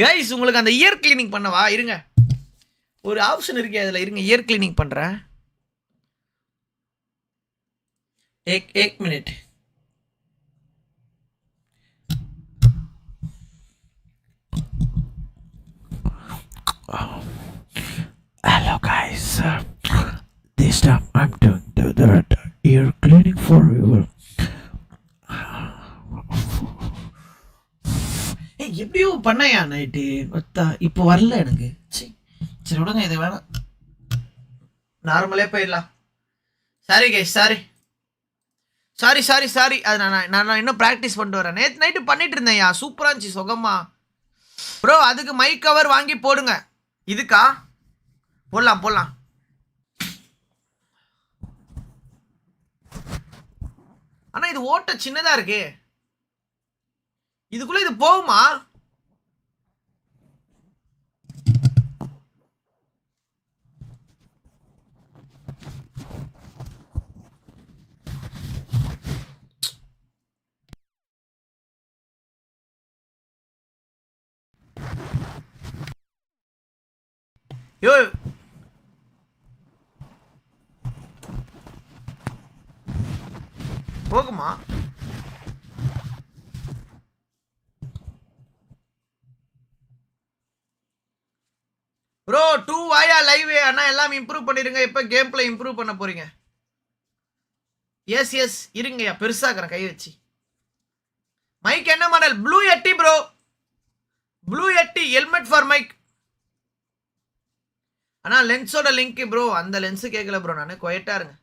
Guys உங்களுக்கு அந்த year cleaning பண்ணவா? இருங்க, ஒரு ஆப்ஷன் இருக்கே அதில், இருங்க இயர் கிளீனிங் பண்ணுறேன். एक minute. Hello guys, this time I'm doing the ear cleaning for you. எப்படியோ பண்ணையா நைட்டு ஒத்தா இப்போ வரல எனக்கு. சரி விடுங்க, இது வேணாம், நார்மலே போயிடலாம். Sorry guys, sorry. அது நான் இன்னும் ப்ராக்டிஸ் பண்ணிட்டு வரேன். நேற்று நைட்டு பண்ணிட்டு இருந்தேன்யா, சூப்பராக இருந்துச்சு சுகமா ப்ரோ. அதுக்கு மைக் கவர் வாங்கி போடுங்க. இதுக்கா போடலாம். ஆனால் இது ஓட்ட சின்னதாக இருக்கு, இதுக்குள்ள இது போகுமா? யோ போகுமா? ப்ரோ 2 வாயா லைவ் அண்ணா, எல்லாம் இம்ப்ரூவ் பண்ணிருங்க. எப்போ கேம் பிளே இம்ப்ரூவ் பண்ண போறீங்க? எஸ் இருங்கய்யா, பெருசாக்குறேன் கை வச்சு. மைக் என்ன மாடல்? Blue 80 bro, blue 80 helmet for mic. அண்ணா லென்ஸோட லிங்க் ப்ரோ, அந்த லென்ஸ் கேட்கல ப்ரோ, நான் குவைட்டா இருங்க.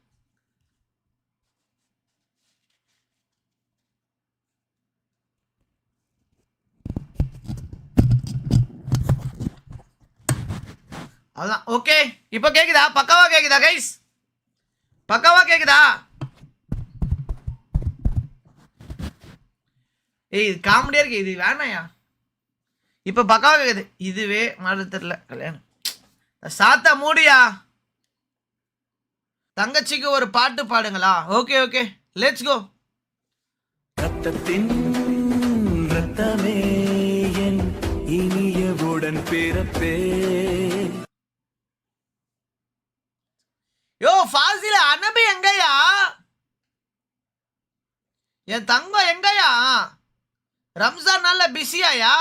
அதான் ஓகே. இப்போ கேக்குதா? பக்காவா கேக்குதா கைஸ்? பக்காவா கேக்குதா? ஏய் இது காமெடியா இருக்கு, இது வேணாயா. இப்போ பக்காவா கேக்குது. இதுவே மாடல் தெரியல. கல்யாணம் சாத்தா மூடியா. தங்கச்சிக்கு ஒரு பாட்டு பாடுங்களா? ஓகே லெட்ஸ் கோ. ரத்தத்தின் ரத்தமே என் இனியவுடன் பிறப்பே. யோ ஃபாசில அனபி எங்கயா? என் தங்கம் எங்கயா? ரம்ஜான் நல்ல பிஸியாயா?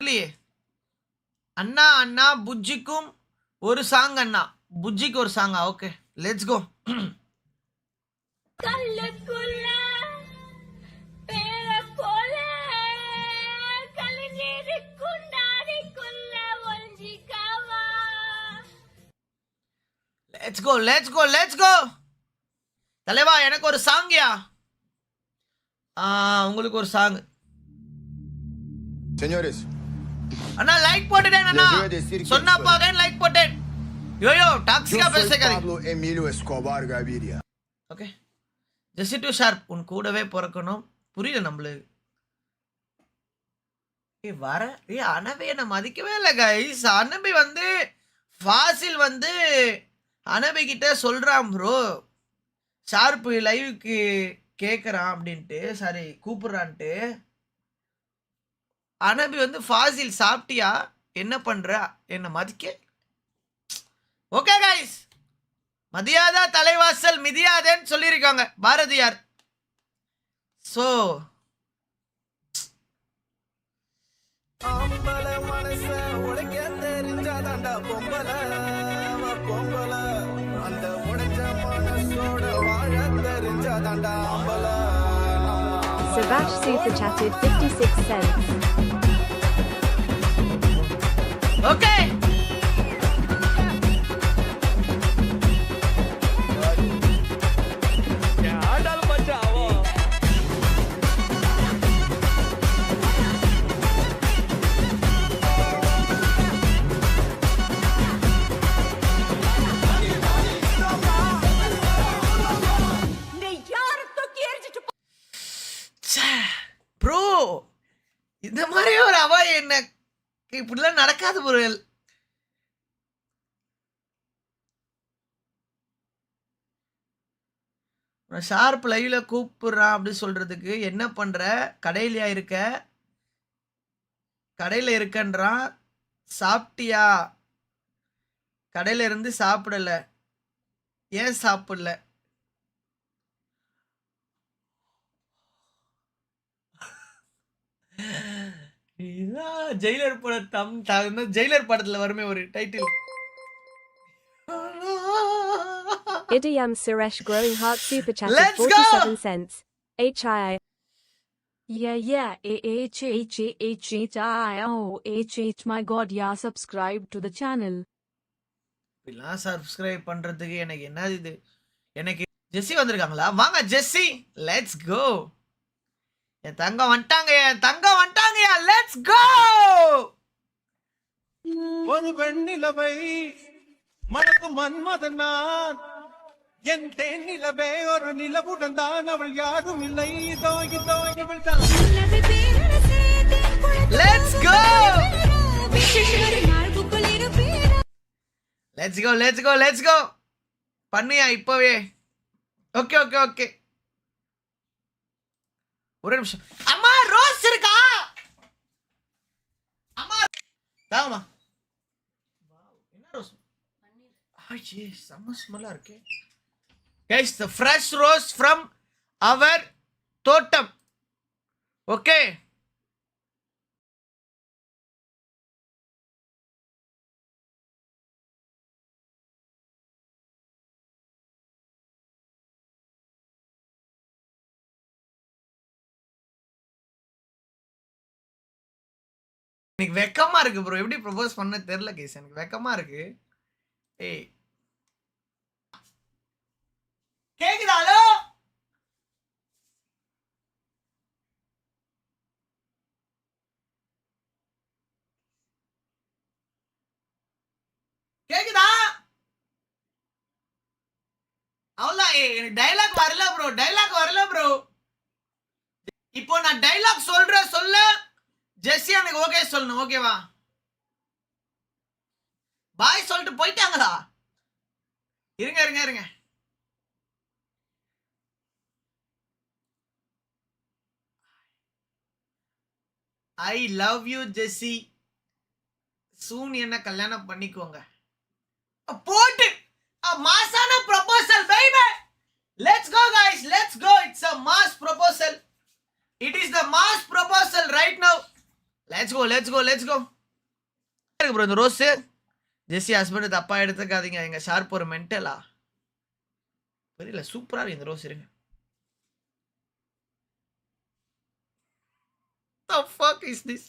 இல்லையே அண்ணா புஜ்ஜிக்கும் ஒரு சாங். அண்ணா புஜ்ஜிக்கு ஒரு சாங்கா? Okay let's go. Let's go தலைவா, எனக்கு ஒரு சாங்யா. உங்களுக்கு ஒரு சாங். Señores, அண்ணா லைக் போட்டுட்டேன் அண்ணா, சொன்னப்பா லைக் போட்டேன். யோயோ டாக்ஸிக்கா பேசுறீங்க. Pablo Emilio Escobar Gaviria. Okay Jessie to sharp, உன் கூடவே பிறக்கணும். புரியல நம்மளுக்கு. அனபி என்ன மதிக்கவே இல்லை கைஸ். அனபி வந்து ஃபாசில் வந்து அனபி கிட்ட சொல்றான் ப்ரோ, ஷார்ப்பு லைவுக்கு கேட்குறான் அப்படின்ட்டு, சாரி கூப்பிடுறான்ட்டு. அனபி வந்து ஃபாசில் சாப்பிட்டியா, என்ன பண்ற, என்ன மதிக்க. ஓகே கைஸ், மதியாதா தலைவாசல் மிதியாதேன்னு சொல்லியிருக்காங்க Bharathiyar. So Savash super chatted 56 cents. Okay bro, இந்த மாதிரி ஒரு அவ என்ன இப்படிலாம் நடக்காது ப்ரோ. ஷார்ப் லைவ்ல கூப்பிடுறான் அப்படி சொல்றதுக்கு என்ன பண்ற? கடையிலையா இருக்க? கடையில் இருக்கன்றான். சாப்பிட்டியா? கடையில இருந்து சாப்பிடல. ஏன் சாப்பிடல? இதான் ஜெயிலர் படம். ஜெயிலர் படத்துல வருமே ஒரு title. Idiom Suresh Growing Heart Super Chat Let's go! 47 cents. HII. Yeah, H. My God, yeah, subscribe to the channel. இப்படிலாம் சப்ஸ்கிரைப் பண்றதுக்கு எனக்கு என்னது இது? எனக்கு ஜெஸ்ஸி வந்திருக்காங்களா? வாங்க ஜெஸ்ஸி, let's go. N Thangam வந்துட்டாங்கயா, let's go. ஒரு வெண்ணிலவை மனக்கு மன்மதன் நான், என் தேனிலவே ஒரு நிலவுடன் தான், அவள் யாரும் இல்லை, இதோ இவள் தான். Let's go. Let's go. பண்ணியா இப்பவே? ஓகே. ஒரு நிமிஷம். அம்மா ரோஸ் இருக்கா? அம்மா தாமா. என்ன ரோஸ்? ஆயே செம்ம ஸ்மெல்லா இருக்கு. Guys, the fresh rose from our தோட்டம். Okay. எனக்கு வெக்கமா இருக்கு ப்ரோ. எப்படி ப்ரொபோஸ் பண்ண தெரியல கேஸ். எனக்கு வெக்கமா இருக்கு. ஏய் கேக்குதாலோ? கேக்குதா? அவ்வளவுதான். எனக்கு டைலாக் வரல ப்ரோ. இப்போ நான் டைலாக் சொல்ல ஜெஸ்ஸி எனக்கு ஓகே சொல்லணும். ஓகேவா? பாய் சொல்லிட்டு போயிட்டாங்களா? இருங்க. ஐ லவ் யூ ஜெஸ்ஸி. சூன் என்ன கல்யாணம் பண்ணிக்கோங்க. போட்டு மாசான proposal baby. Let's go guys, let's go. It's a mass proposal. It is the mass proposal right now. Let's go. இருக்கு ப்ரோ இந்த ரோஸ். ஜெஸ்ஸி ஹஸ்பண்ட் தப்பா எடுத்துக்காதீங்க. எங்க ஷார்ப் ஒரு மென்டலா புரியல. சூப்பரா இருக்கு இந்த ரோஸ். இருங்க. The fuck is this?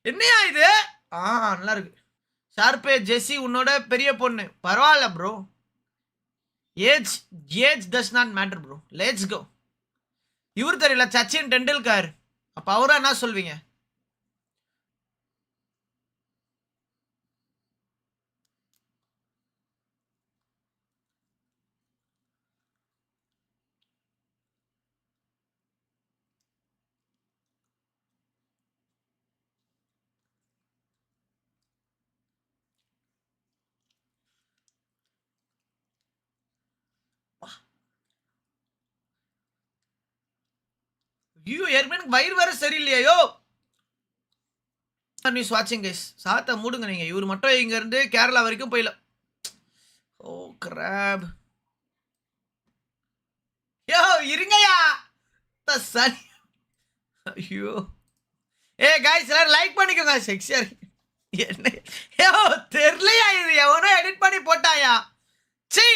என்னையா இது? நல்லா இருக்கு. ஷார்ப்பே ஜெஸ்ஸி உன்னோட பெரிய பொண்ணு. பரவாயில்ல bro. Age does not matter bro. Let's go. இவர் தெரியல சச்சின் டெண்டுல்கர். அப்ப அவரா என்ன சொல்வீங்க? ஐயோ ஏற்கனவே வயிறு வேற சரியில்லையோ. நியூஸ் வாட்சிங் கைஸ். சாத்த மூடுங்க நீங்க. இவர் மட்டும் இங்க இருந்து கேரளா வரைக்கும் போயில. ஓ கிராப். யோ இருங்கயா. சரி. ஐயோ. கைஸ் எல்லாரும் லைக் பண்ணிக்கோங்க. செக்ஸியா இருக்கு. என்ன யோ தெரியலையா இது? எவனோ எடிட் பண்ணி போட்டாயா? சீ.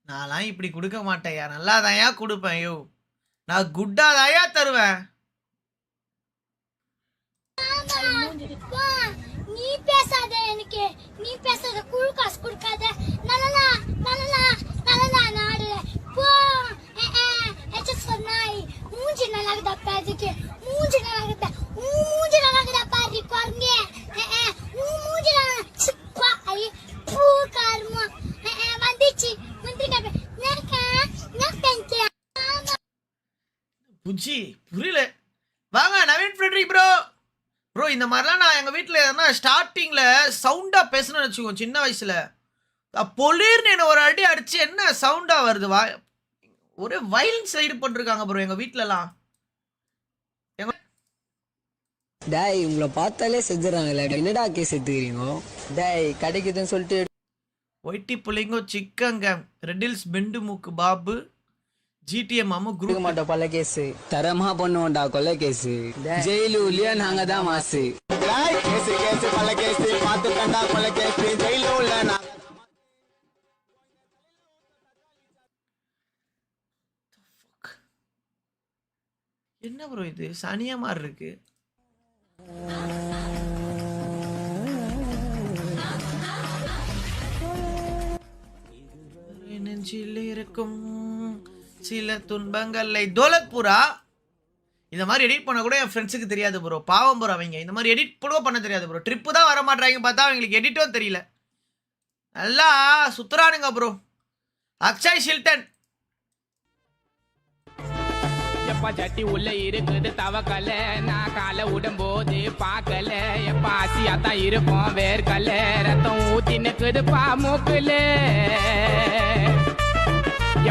நான்லாம் இப்படி கொடுக்க மாட்டேயா. நல்லாதாயா கொடுப்பேன். யோ நான் குட்டாதாயா தருவேன். நீ பேசாத. எனக்கு நீ பேசாத. குழு காசு கொடுக்காத. நல்லா நாடு போ. சொன்னாய் மூஞ்சி நல்லாக்குதா பேதுக்கு. மூஞ்சி நல்லாக்குதா. மூஞ்சி நல்லாக்குதா பாரு குரங்க. மூஞ்சி சிப்பா ஐ பூ கர்மா வந்துச்சு. புஜி புரியல. வாங்க நவீன் ஃப்ரெட்ரிக் ப்ரோ. இந்த இந்த மாதிரிலாம் நான் எங்கள் வீட்டில் எதனா ஸ்டார்டிங்கில் சவுண்டாக பேசணும்னு வச்சுக்கோ சின்ன வயசில் பொலிர்னு என்ன ஒரு அடி அடிச்சு என்ன சவுண்டாக வருது ஒரு வயலன்ஸ் சைடு பண்ணிருக்காங்க ப்ரோ எங்கள் வீட்டிலலாம். டேய் உங்களை பார்த்தாலே செஞ்சுறாங்கல்ல, என்னடா கேஸ் எடுத்துக்கிறீங்க? டேய் கிடைக்குதுன்னு சொல்லிட்டு ஒயிட்டி புள்ளிங்கோ சிக்கங்க ரெட்டில்ஸ் பெண்டு மூக்கு பாபு ஜிடிஎம் அம்மு கொடுக்க குரூப் மாட்டோம் கொலை கேஸ். தரமா பண்ணுவோம்டா கொலை கேஸ். ஜெயிலு உள்ளே நாங்க தான் மாசு. என்ன ப்ரோ இது சனியா மாதிரி இருக்கு. நெஞ்சில் இருக்கும் சில துன்பங்களை தோலத்பூரா இந்த மாதிரி எடிட் பண்ண கூட என் ஃப்ரெண்ட்ஸுக்கு தெரியாது ப்ரோ. பாவம் ப்ரோ அவங்க இந்த மாதிரி எடிட் கூட பண்ண தெரியாது ப்ரோ. ட்ரிப்பு தான் வர மாட்டாங்க பார்த்தா அவங்களுக்கு எடிட்டும் தெரியல. நல்லா சுத்துறானுங்க ப்ரோ. அக்ஷய் ஷில்டன் எப்பா சட்டி உள்ள இருக்குது தவக்கல நான் காலை விடும்போது பார்க்கல எப்பா ஆசியா தான் இருப்போம் வேர்க்கல ரத்தம் ஊத்தி நிக்குதுப்பா மூக்குல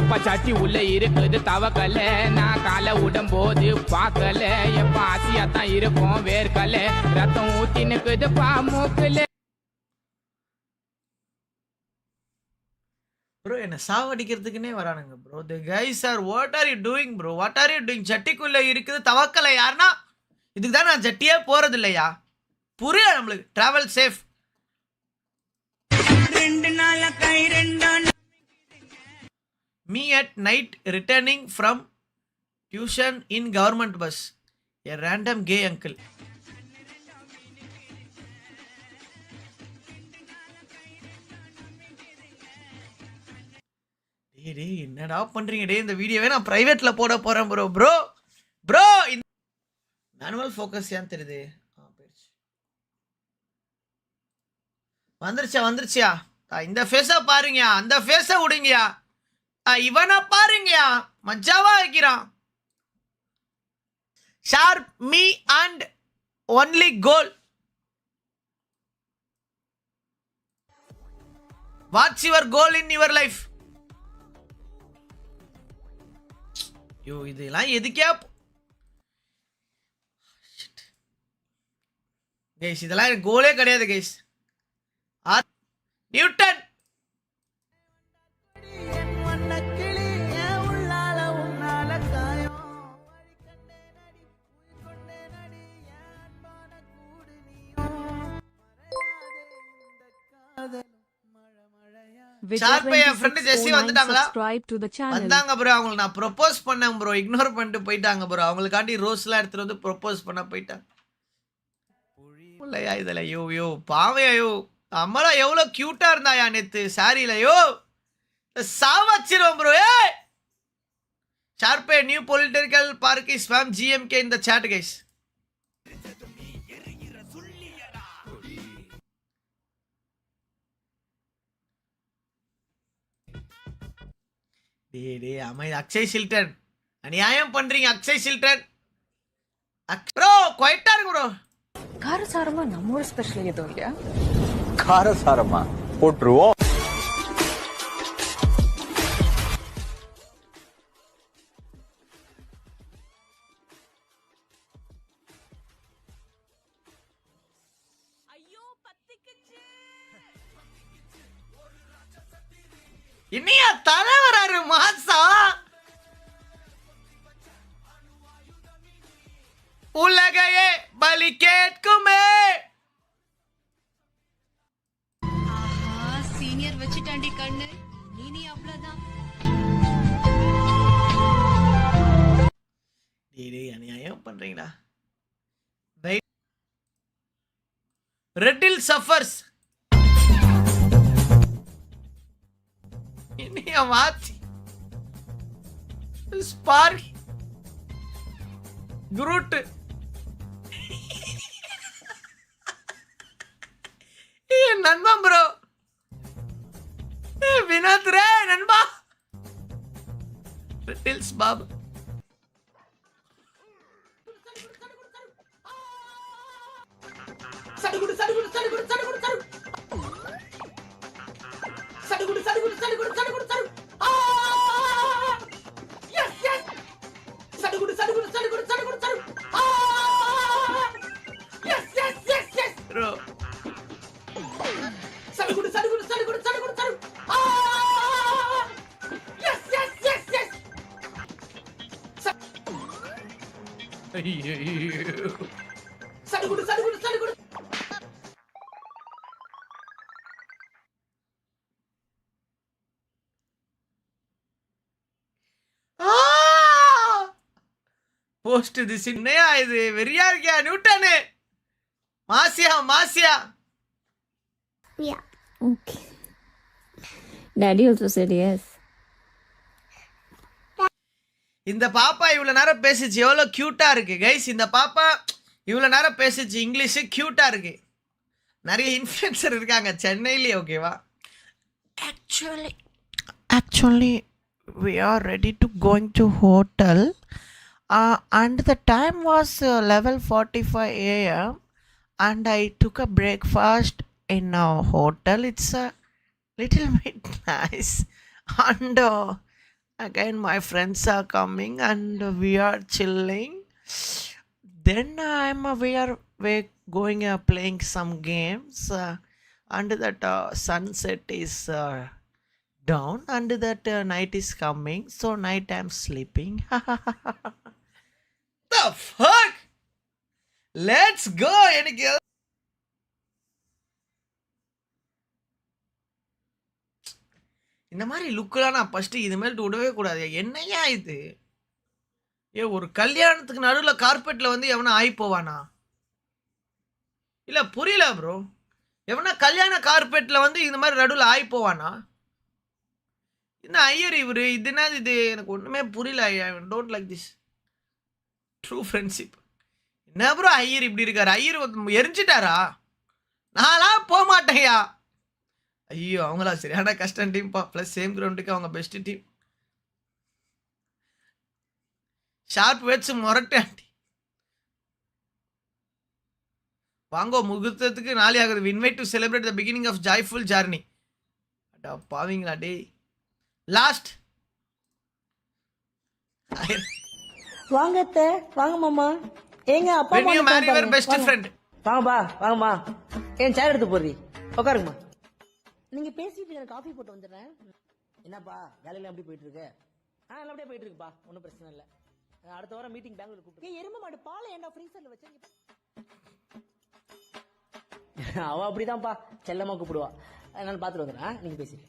எப்பா சட்டி உள்ள இருக்குது தவக்கல நான் காலை விடும்போது பார்க்கல எப்பா ஆசியா தான் இருப்போம் வேர்க்கல ரத்தம் ஊத்தி நிக்குதுப்பா மூக்குல. ப்ரோ என்ன சாவடிக்கிறதுக்குன்னே வரானுங்க bro. The guys are what are you doing bro, what are you doing? ஜட்டிக்குள்ள இருக்குது தவக்கலை யாருன்னா இதுக்கு தான் நான் ஜட்டியே போறது இல்லையா. புரியல நம்மளுக்கு. Travel safe. Me at night returning from tuition in government bus a random K uncle. டேய் என்னடா பண்றீங்க டே? இந்த வீடியோவே நான் பிரைவேட்ல போட போறேன் bro. Bro bro manual focus ஏன் தெரியுது? வந்துருச்சியா? இந்த ஃபேஸை பாருங்கயா, அந்த ஃபேஸை விடுங்கயா, இவனை பாருங்கயா, மஜாவா வைக்கிறான். Sharp me and only goal. What's your goal in your life? Yo இதெல்லாம் எதுக்கே கைஸ்? இதெல்லாம் கோலே கிடையாது கைஸ். நியூட்டன் ஷார்ப்பே என் ஃப்ரெண்ட் ஜெஸ்ஸி வந்துட்டாங்களா? subscribe to the channel. வந்தாங்க ப்ரோ. அவங்களுக்கு நான் ப்ரொபோஸ் பண்ணேன் ப்ரோ, இக்னோர் பண்ணிட்டு போயிட்டாங்க ப்ரோ. அவங்களுக்காண்டி ரோஸ்லாம் எடுத்துட்டு வந்து ப்ரொபோஸ் பண்ண போயிட்டாங்க. இல்லையா இதில் யோ பாவையோ அம்மளா எவ்வளோ கியூட்டா இருந்தாயா நேத்து சாரியில. யோ சாவச்சிரும் ப்ரோ. ஏ ஷார்ப்பே நியூ பொலிட்டிக்கல் பார்ட்டி ஸ்வாம் ஜிஎம்கே இந்த சாட் கைஸ். டே அமை அக்ஷய் ஷில்டன் அநியாயம் பண்றீங்க. அக்ஷய் ஷில்டன் ப்ரோ குவைட்டா இருக்கு ப்ரோ. காரசாரமா நம்ம ஒரு ஸ்பெஷல் எதுவும் இல்லையா? காரசாரமா போட்டுருவோம். இன்னையா தலை வராரு மாசா. உலகையே பலி கேட்குமே. சீனியர் வச்சுட்டாண்டி கண்ணு, நீ அவ்வளவுதான். டேய் அநியாயம் பண்றீங்களா? ரெட்டில் சஃபர்ஸ் இன்னையா மாத்தி ஸ்பார்க் குரூட் நண்பன் ப்ரோ. வினோத் ரே நண்பா. ரெட்டில்ஸ் பாபு சடுகுடு சடுகுடு சடு சடுகுடு சடுகுடு சடுகுடு சடுகுடு சடு எஸ் எஸ் சடுகுடு சடுகுடு சடுகுடு சடுகுடு சடு S S S S bro சடுகுடு சடுகுடு சடுகுடு சடுகுடு சடு எஸ் எஸ் எஸ் எஸ் ஐயோ சடுகுடு சடுகுடு சடுகுடு போஸ்ட் இது சின்னையா இது வெறியா இருக்கியா Newton மாசியா மாசியா Yeah. Okay. Daddy also said yes. இந்த பாப்பா இவ்வளவு நேரம் பேசிச்சு எவ்வளவு கியூட்டா இருக்கு கைஸ் இந்த பாப்பா இவ்வளவு நேரம் பேசிச்சு இங்கிலீஷ் கியூட்டா இருக்கு நிறைய இன்ஃப்ளூயன்சர் இருக்காங்க சென்னையிலே ஓகேவா actually we are ready to going to hotel and the time was 11:45 a.m. and I took a breakfast in a hotel. It's a little bit nice and again my friends are coming and we are chilling. Then we are going playing some games and that sunset is down and that night is coming, so night I'm sleeping. The fuck, let's go. எனக்கு இந்த மாதிரி லுக்கெலாம் நான் first இதுமேல்ட்டு விடவே கூடாது. என்னையா இது ஒரு கல்யாணத்துக்கு நடுவில் கார்பெட்டில் வந்து எவனா ஆகி போவானா? இல்லை புரியல ப்ரோ. எவனா கல்யாண கார்பெட்டில் வந்து இந்த மாதிரி நடுவில் ஆகி போவானா? என்ன ஐயர் இவர் இது என்னது இது? எனக்கு ஒன்றுமே புரியல. I don't like this true friendship. என்ன ப்ரோ ஐயர் இப்படி இருக்காரு? ஐயர் எரிஞ்சிட்டாரா? நான்லாம் போக மாட்டேயா. ஐயோ அவங்களா சரியான கஷ்டம் டீம்ப்பா. ப்ளஸ் சேம் கிரவுண்டுக்கு அவங்க பெஸ்ட் டீம். ஷார்ப் வச்சு முரட்டு ஆண்டி. வாங்கோ முகூர்த்தத்துக்கு நாளை ஆகுது. Invite to celebrate the beginning of joyful journey. அடா பாவீங்களா டே. லாஸ்ட் வாங்க அத்தை, வாங்க மாமா. ஏங்க அப்பா when you marry your best friend. வாங்கப்பா வாங்கம்மா. ஏன் சேர் எடுத்து போறீ? உட்காருங்கம்மா. நீங்க பேசிட்டு எனக்கு காஃபி போட்டு வந்துடுறேன். என்னப்பா வேலையில எப்படி போயிட்டு இருக்கு? எல்லாம் அப்படியே போயிட்டு இருக்குப்பா, ஒன்றும் பிரச்சனை இல்லை. அடுத்த வாரம் மீட்டிங் பெங்களூர் கூப்பிட்டு. எரும மாடு பாலை ஏன்டா ஃப்ரீசர்ல வச்சேன்? அவ அப்படிதான்ப்பா செல்லமா கூப்பிடுவா. நான் பாத்துட்டு வந்துடுறேன், நீங்க பேசிட்டு.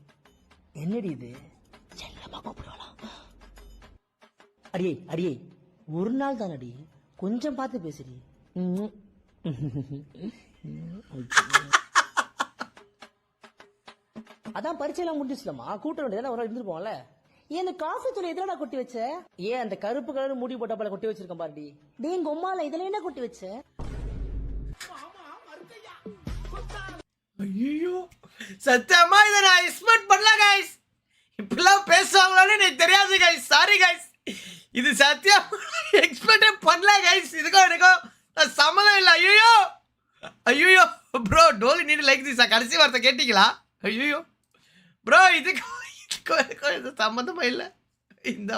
என்னடி இது செல்லமா கூப்பிடுவாளாம்? அடியே அடியே ஒரு நாள் தான் அடி, கொஞ்சம் பார்த்து பேசுடி. அதான் பரிச்சையெல்லாம் முடிஞ்சிச்சுலமா, கூட்ட வேண்டியதான ஒரு இருந்துருப்போம்ல. ஏன் இந்த காஃபி தூள் எதுலடா கொட்டி வச்ச? ஏன் அந்த கருப்பு கலர் முடி போட்ட போல கொட்டி வச்சிருக்கேன் பாருடி. டே எங்க உம்மால இதுல என்ன கொட்டி வச்ச? ஐயோ சத்தியமா இதை நான் எக்ஸ்பெக்ட் பண்ணல கைஸ். இப்பெல்லாம் பேசுவாங்களான்னு எனக்கு தெரியாது கைஸ். சாரி கைஸ், இது சத்தியமா எக்ஸ்பெக்டே பண்ணல கைஸ். இதுக்கும் எனக்கும் நான் சம்மதம் இல்லை. ஐயோ ஐயோ bro don't need like this. கடைசி வார்த்தை கேட்டீங்களா? ஐயோ ப்ரோ இதுக்கு சம்மந்தமா இல்லை. இந்த